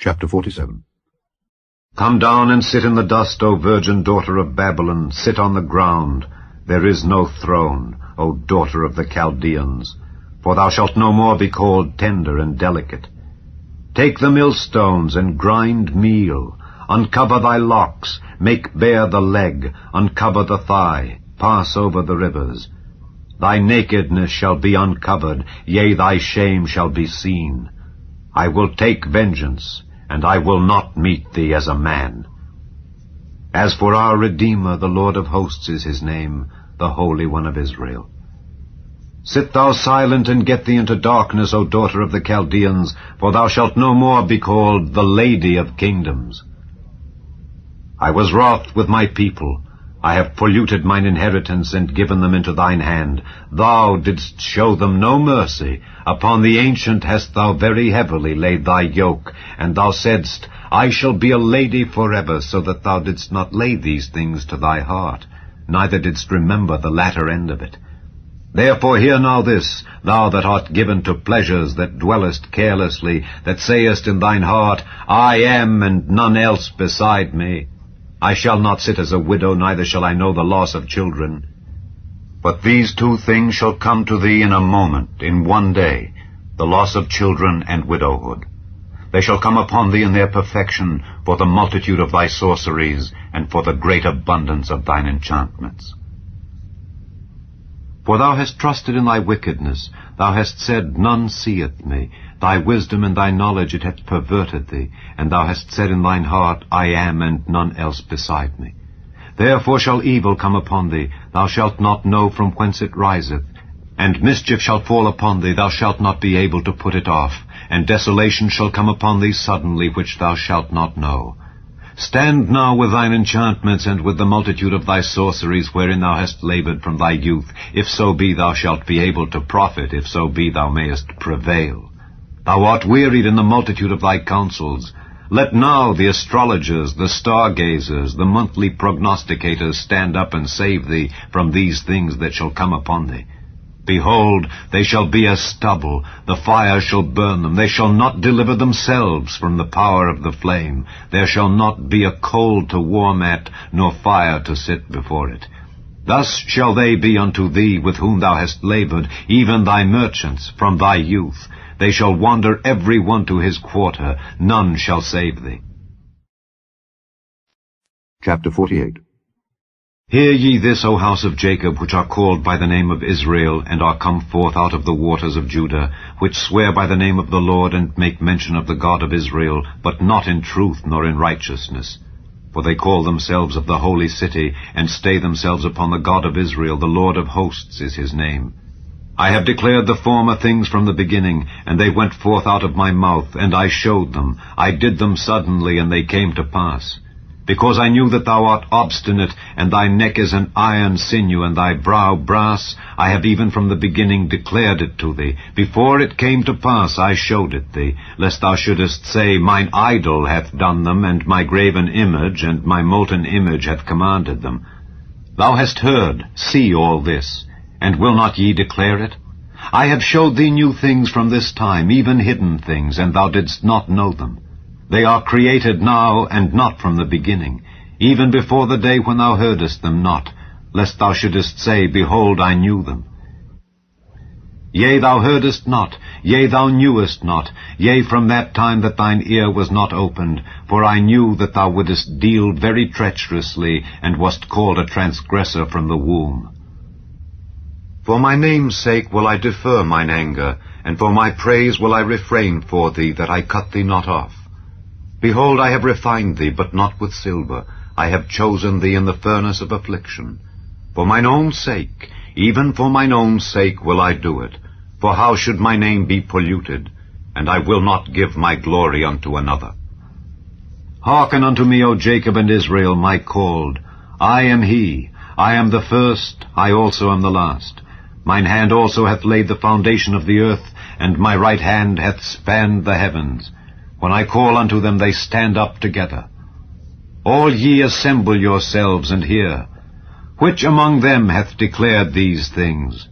Chapter 47. Come down and sit in the dust, O virgin daughter of Babylon, sit on the ground. There is no throne, O daughter of the Chaldeans, for thou shalt no more be called tender and delicate. Take the millstones and grind meal, uncover thy locks, make bare the leg, uncover the thigh, pass over the rivers. Thy nakedness shall be uncovered, yea, thy shame shall be seen. I will take vengeance, and I will not meet thee as a man. As for our Redeemer, the Lord of hosts is his name, the Holy One of Israel. Sit thou silent and get thee into darkness, O daughter of the Chaldeans, for thou shalt no more be called the Lady of Kingdoms. I was wroth with my people. I have polluted mine inheritance and given them into thine hand. Thou didst show them no mercy. Upon the ancient hast thou very heavily laid thy yoke, and thou saidst, I shall be a lady forever, so that thou didst not lay these things to thy heart, neither didst remember the latter end of it. Therefore hear now this, thou that art given to pleasures, that dwellest carelessly, that sayest in thine heart, I am, and none else beside me. I shall not sit as a widow, neither shall I know the loss of children. But these two things shall come to thee in a moment, in one day, the loss of children and widowhood. They shall come upon thee in their perfection, for the multitude of thy sorceries, and for the great abundance of thine enchantments. For thou hast trusted in thy wickedness, thou hast said, none seeth me. Thy wisdom and thy knowledge it hath perverted thee, and thou hast said in thine heart, I am, and none else beside me. Therefore shall evil come upon thee, thou shalt not know from whence it riseth, and mischief shall fall upon thee, thou shalt not be able to put it off, and desolation shall come upon thee suddenly, which thou shalt not know. Stand now with thine enchantments, and with the multitude of thy sorceries, wherein thou hast labored from thy youth, if so be thou shalt be able to profit, if so be thou mayest prevail. Thou art wearied in the multitude of thy counsels. Let now the astrologers, the stargazers, the monthly prognosticators stand up and save thee from these things that shall come upon thee. Behold, they shall be as stubble, the fire shall burn them, they shall not deliver themselves from the power of the flame. There shall not be a coal to warm at, nor fire to sit before it. Thus shall they be unto thee with whom thou hast labored, even thy merchants, from thy youth. They shall wander every one to his quarter, none shall save thee. Chapter 48. Hear ye this, O house of Jacob, which are called by the name of Israel, and are come forth out of the waters of Judah, which swear by the name of the Lord, and make mention of the God of Israel, but not in truth nor in righteousness. For they call themselves of the holy city, and stay themselves upon the God of Israel, the Lord of hosts is his name. I have declared the former things from the beginning, and they went forth out of my mouth, and I showed them. I did them suddenly, and they came to pass. Because I knew that thou art obstinate, and thy neck is an iron sinew, and thy brow brass, I have even from the beginning declared it to thee. Before it came to pass I showed it thee, lest thou shouldest say, Mine idol hath done them, and my graven image, and my molten image hath commanded them. Thou hast heard, see all this, and will not ye declare it? I have showed thee new things from this time, even hidden things, and thou didst not know them. They are created now, and not from the beginning, even before the day when thou heardest them not, lest thou shouldest say, Behold, I knew them. Yea, thou heardest not, yea, thou knewest not, yea, from that time that thine ear was not opened, for I knew that thou wouldest deal very treacherously, and wast called a transgressor from the womb. For my name's sake will I defer mine anger, and for my praise will I refrain for thee, that I cut thee not off. Behold, I have refined thee, but not with silver. I have chosen thee in the furnace of affliction. For mine own sake, even for mine own sake will I do it. For how should my name be polluted? And I will not give my glory unto another. Hearken unto me, O Jacob and Israel, my called. I am he. I am the first, I also am the last. Mine hand also hath laid the foundation of the earth, and my right hand hath spanned the heavens. When I call unto them, they stand up together. All ye assemble yourselves and hear. Which among them hath declared these things?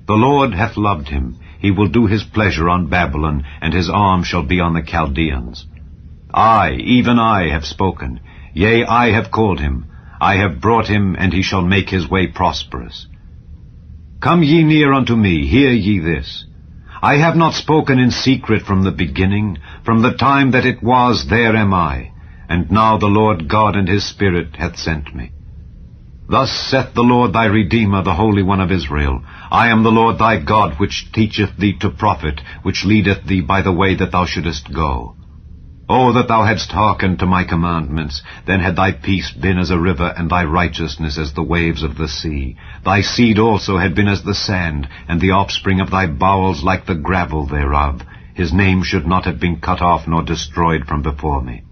The Lord hath loved him. he will do his pleasure on Babylon, and his arm shall be on the Chaldeans. I, even I, have spoken. Yea, I have called him. I have brought him, and he shall make his way prosperous. Come ye near unto me, hear ye this. I have not spoken in secret from the beginning. From the time that it was, there am I. And now the Lord God and his Spirit hath sent me. Thus saith the Lord thy Redeemer, the Holy One of Israel, I am the Lord thy God, which teacheth thee to profit, which leadeth thee by the way that thou shouldest go. O that thou hadst hearkened to my commandments, then had thy peace been as a river, and thy righteousness as the waves of the sea. Thy seed also had been as the sand, and the offspring of thy bowels like the gravel thereof. His name should not have been cut off nor destroyed from before me.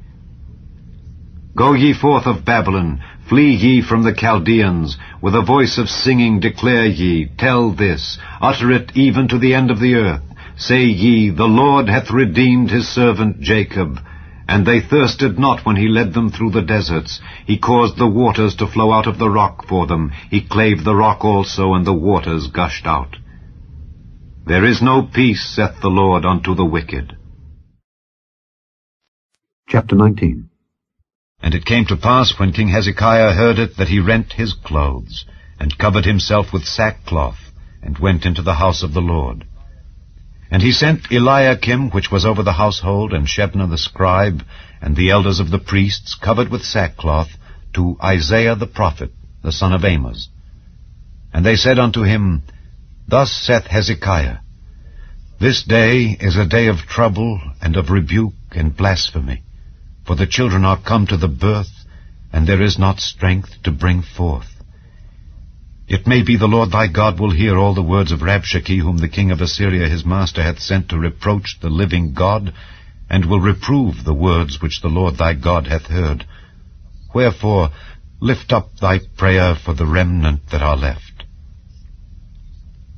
Go ye forth of Babylon, flee ye from the Chaldeans. With a voice of singing declare ye, tell this, utter it even to the end of the earth. Say ye, the Lord hath redeemed his servant Jacob. And they thirsted not when he led them through the deserts. He caused the waters to flow out of the rock for them. He clave the rock also, and the waters gushed out. There is no peace, saith the Lord, unto the wicked. Chapter 19. And it came to pass, when King Hezekiah heard it, that he rent his clothes, and covered himself with sackcloth, and went into the house of the Lord. And he sent Eliakim, which was over the household, and Shebna the scribe, and the elders of the priests, covered with sackcloth, to Isaiah the prophet, the son of Amoz. And they said unto him, Thus saith Hezekiah, This day is a day of trouble, and of rebuke, and blasphemy. For the children are come to the birth, and there is not strength to bring forth. It may be the Lord thy God will hear all the words of Rabshakeh, whom the king of Assyria his master hath sent to reproach the living God, and will reprove the words which the Lord thy God hath heard. Wherefore lift up thy prayer for the remnant that are left.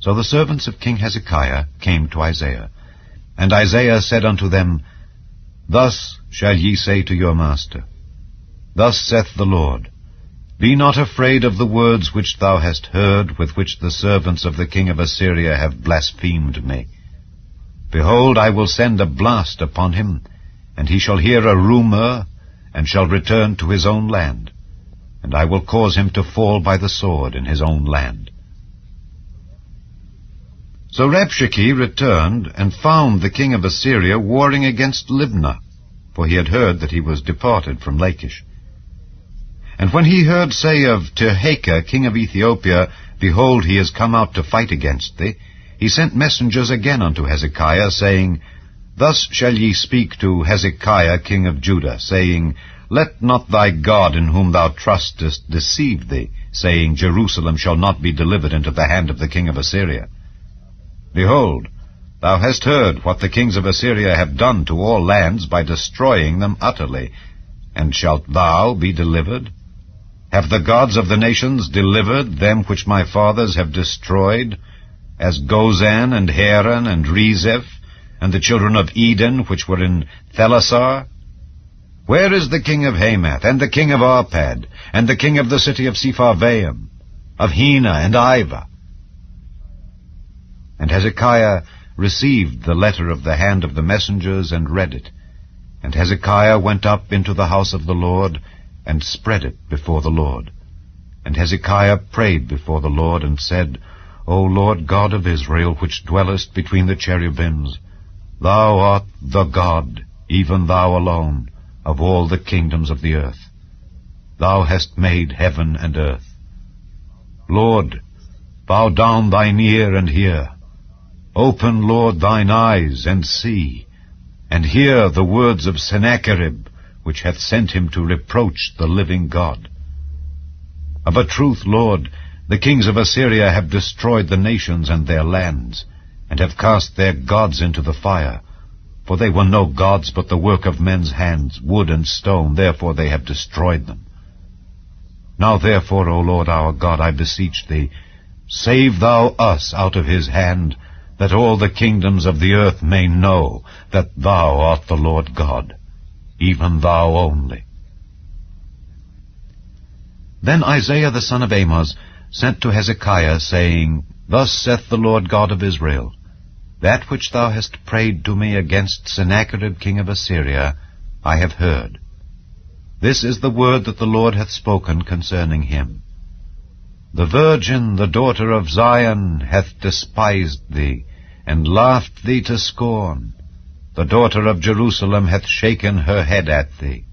So the servants of King Hezekiah came to Isaiah, and Isaiah said unto them, Thus shall ye say to your master, Thus saith the Lord, Be not afraid of the words which thou hast heard, with which the servants of the king of Assyria have blasphemed me. Behold, I will send a blast upon him, and he shall hear a rumor, and shall return to his own land, and I will cause him to fall by the sword in his own land. So Rabshakeh returned, and found the king of Assyria warring against Libnah, for he had heard that he was departed from Lachish. And when he heard say of Tirhakah, king of Ethiopia, Behold, he is come out to fight against thee, he sent messengers again unto Hezekiah, saying, Thus shall ye speak to Hezekiah, king of Judah, saying, Let not thy God in whom thou trustest deceive thee, saying, Jerusalem shall not be delivered into the hand of the king of Assyria. Behold, thou hast heard what the kings of Assyria have done to all lands by destroying them utterly. And shalt thou be delivered? Have the gods of the nations delivered them which my fathers have destroyed, as Gozan and Haran and Rezeph, and the children of Eden which were in Thelasar? Where is the king of Hamath, and the king of Arpad, and the king of the city of Sepharvaim, of Hena and Ivah? And Hezekiah received the letter of the hand of the messengers, and read it. And Hezekiah went up into the house of the Lord, and spread it before the Lord. And Hezekiah prayed before the Lord, and said, O Lord God of Israel, which dwellest between the cherubims, Thou art the God, even thou alone, of all the kingdoms of the earth. Thou hast made heaven and earth. Lord, bow down thine ear and hear. Open, Lord, thine eyes, and see, and hear the words of Sennacherib, which hath sent him to reproach the living God. Of a truth, Lord, the kings of Assyria have destroyed the nations and their lands, and have cast their gods into the fire. For they were no gods, but the work of men's hands, wood and stone, therefore they have destroyed them. Now therefore, O Lord our God, I beseech thee, save thou us out of his hand, that all the kingdoms of the earth may know that thou art the Lord God, even thou only. Then Isaiah the son of Amoz sent to Hezekiah, saying, Thus saith the Lord God of Israel, That which thou hast prayed to me against Sennacherib king of Assyria, I have heard. This is the word that the Lord hath spoken concerning him. The virgin, the daughter of Zion, hath despised thee, and laughed thee to scorn. The daughter of Jerusalem hath shaken her head at thee.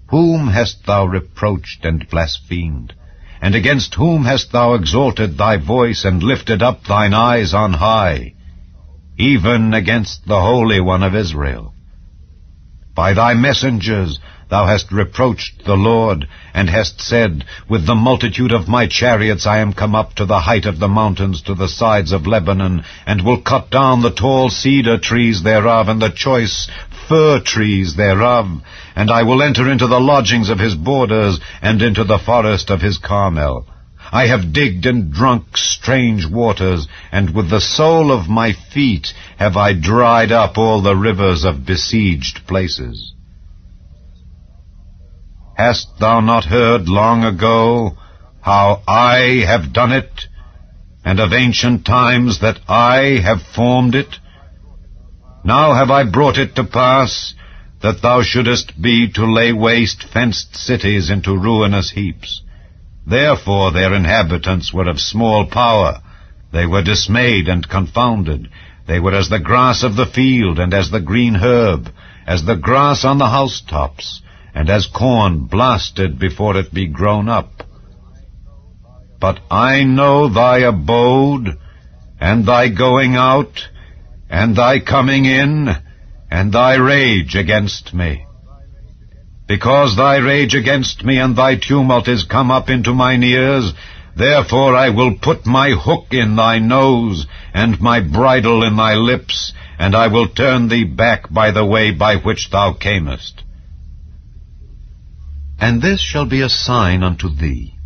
Whom hast thou reproached and blasphemed? And against whom hast thou exalted thy voice, and lifted up thine eyes on high? Even against the Holy One of Israel. By thy messengers thou hast reproached the Lord, and hast said, With the multitude of my chariots I am come up to the height of the mountains, to the sides of Lebanon, and will cut down the tall cedar trees thereof, and the choice fir trees thereof, and I will enter into the lodgings of his borders, and into the forest of his Carmel. I have digged and drunk strange waters, and with the sole of my feet have I dried up all the rivers of besieged places. Hast thou not heard long ago how I have done it, and of ancient times that I have formed it? Now have I brought it to pass, that thou shouldest be to lay waste fenced cities into ruinous heaps. Therefore their inhabitants were of small power. They were dismayed and confounded. They were as the grass of the field, and as the green herb, as the grass on the housetops, and as corn blasted before it be grown up. But I know thy abode, and thy going out, and thy coming in, and thy rage against me. Because thy rage against me and thy tumult is come up into mine ears, therefore I will put my hook in thy nose, and my bridle in thy lips, and I will turn thee back by the way by which thou camest. And this shall be a sign unto thee.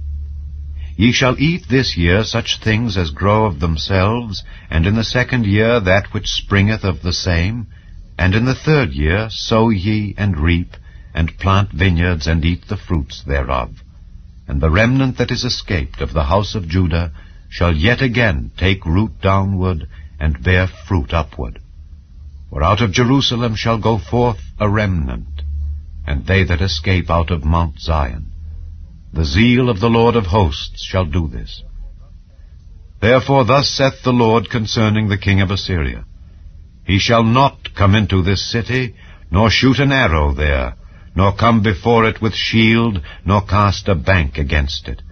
Ye shall eat this year such things as grow of themselves, and in the second year that which springeth of the same, and in the third year sow ye and reap, and plant vineyards, and eat the fruits thereof. And the remnant that is escaped of the house of Judah shall yet again take root downward, and bear fruit upward. For out of Jerusalem shall go forth a remnant, and they that escape out of Mount Zion. The zeal of the Lord of hosts shall do this. Therefore thus saith the Lord concerning the king of Assyria, He shall not come into this city, nor shoot an arrow there, nor come before it with shield, nor cast a bank against it.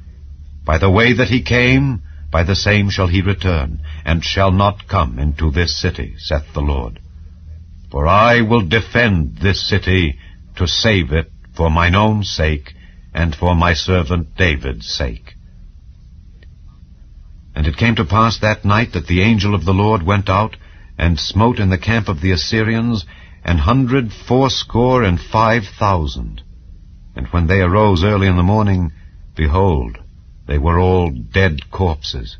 By the way that he came, by the same shall he return, and shall not come into this city, saith the Lord. For I will defend this city, to save it for mine own sake, and for my servant David's sake. And it came to pass that night that the angel of the Lord went out, and smote in the camp of the Assyrians 185,000. And when they arose early in the morning, behold, they were all dead corpses.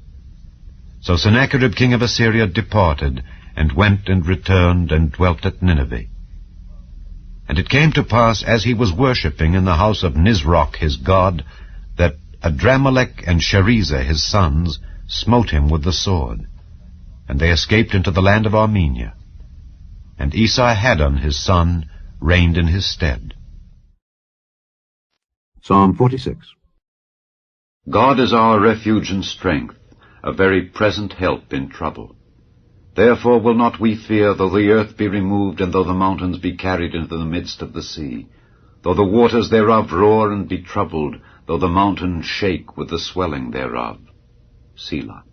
So Sennacherib king of Assyria departed, and went and returned, and dwelt at Nineveh. And it came to pass, as he was worshipping in the house of Nisroch his god, that Adramelech and Sharezer his sons smote him with the sword, and they escaped into the land of Armenia. And Esarhaddon his son reigned in his stead. Psalm 46. God is our refuge and strength, a very present help in trouble. Therefore will not we fear, though the earth be removed, and though the mountains be carried into the midst of the sea, though the waters thereof roar and be troubled, though the mountains shake with the swelling thereof. Selah.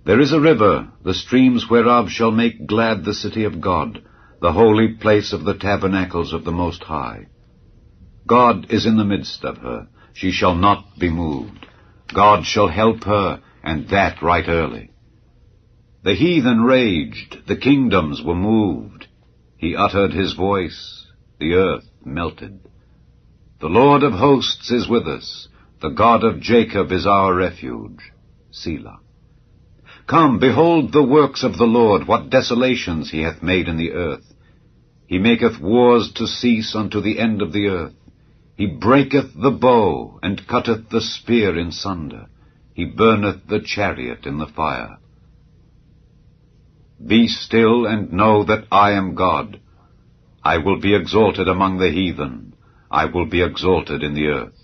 There is a river, the streams whereof shall make glad the city of God, the holy place of the tabernacles of the Most High. God is in the midst of her, she shall not be moved. God shall help her, and that right early. The heathen raged, the kingdoms were moved. He uttered his voice, the earth melted. The Lord of hosts is with us, the God of Jacob is our refuge. Selah. Come, behold the works of the Lord, what desolations he hath made in the earth. He maketh wars to cease unto the end of the earth. He breaketh the bow, and cutteth the spear in sunder. He burneth the chariot in the fire. Be still and know that I am God. I will be exalted among the heathen. I will be exalted in the earth.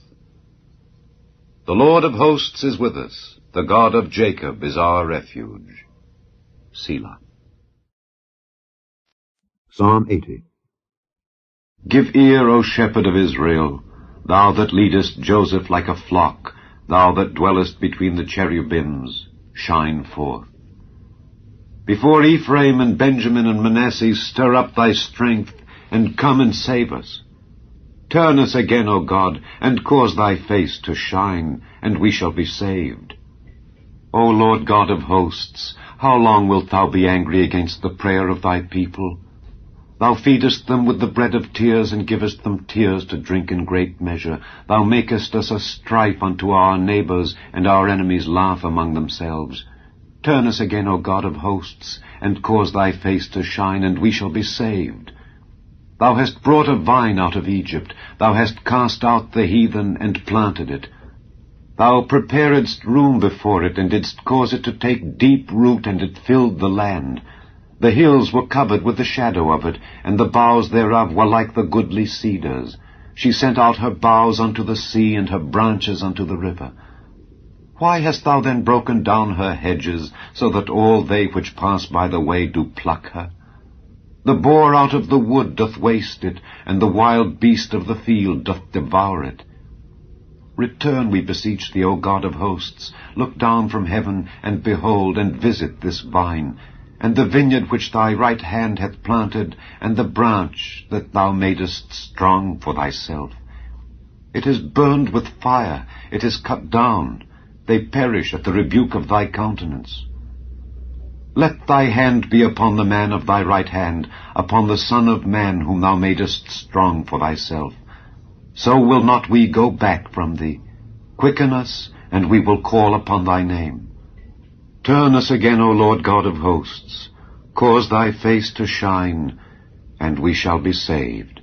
The Lord of hosts is with us. The God of Jacob is our refuge. Selah. Psalm 80. Give ear, O shepherd of Israel, thou that leadest Joseph like a flock, thou that dwellest between the cherubims, shine forth. Before Ephraim and Benjamin and Manasseh, stir up thy strength, and come and save us. Turn us again, O God, and cause thy face to shine, and we shall be saved. O Lord God of hosts, how long wilt thou be angry against the prayer of thy people? Thou feedest them with the bread of tears, and givest them tears to drink in great measure. Thou makest us a strife unto our neighbors, and our enemies laugh among themselves. Turn us again, O God of hosts, and cause thy face to shine, and we shall be saved. Thou hast brought a vine out of Egypt. Thou hast cast out the heathen, and planted it. Thou preparedst room before it, and didst cause it to take deep root, and it filled the land. The hills were covered with the shadow of it, and the boughs thereof were like the goodly cedars. She sent out her boughs unto the sea, and her branches unto the river. Why hast thou then broken down her hedges, so that all they which pass by the way do pluck her? The boar out of the wood doth waste it, and the wild beast of the field doth devour it. Return, we beseech thee, O God of hosts. Look down from heaven, and behold, and visit this vine, and the vineyard which thy right hand hath planted, and the branch that thou madest strong for thyself. It is burned with fire, it is cut down. They perish at the rebuke of thy countenance. Let thy hand be upon the man of thy right hand, upon the Son of Man whom thou madest strong for thyself. So will not we go back from thee. Quicken us, and we will call upon thy name. Turn us again, O Lord God of hosts. Cause thy face to shine, and we shall be saved.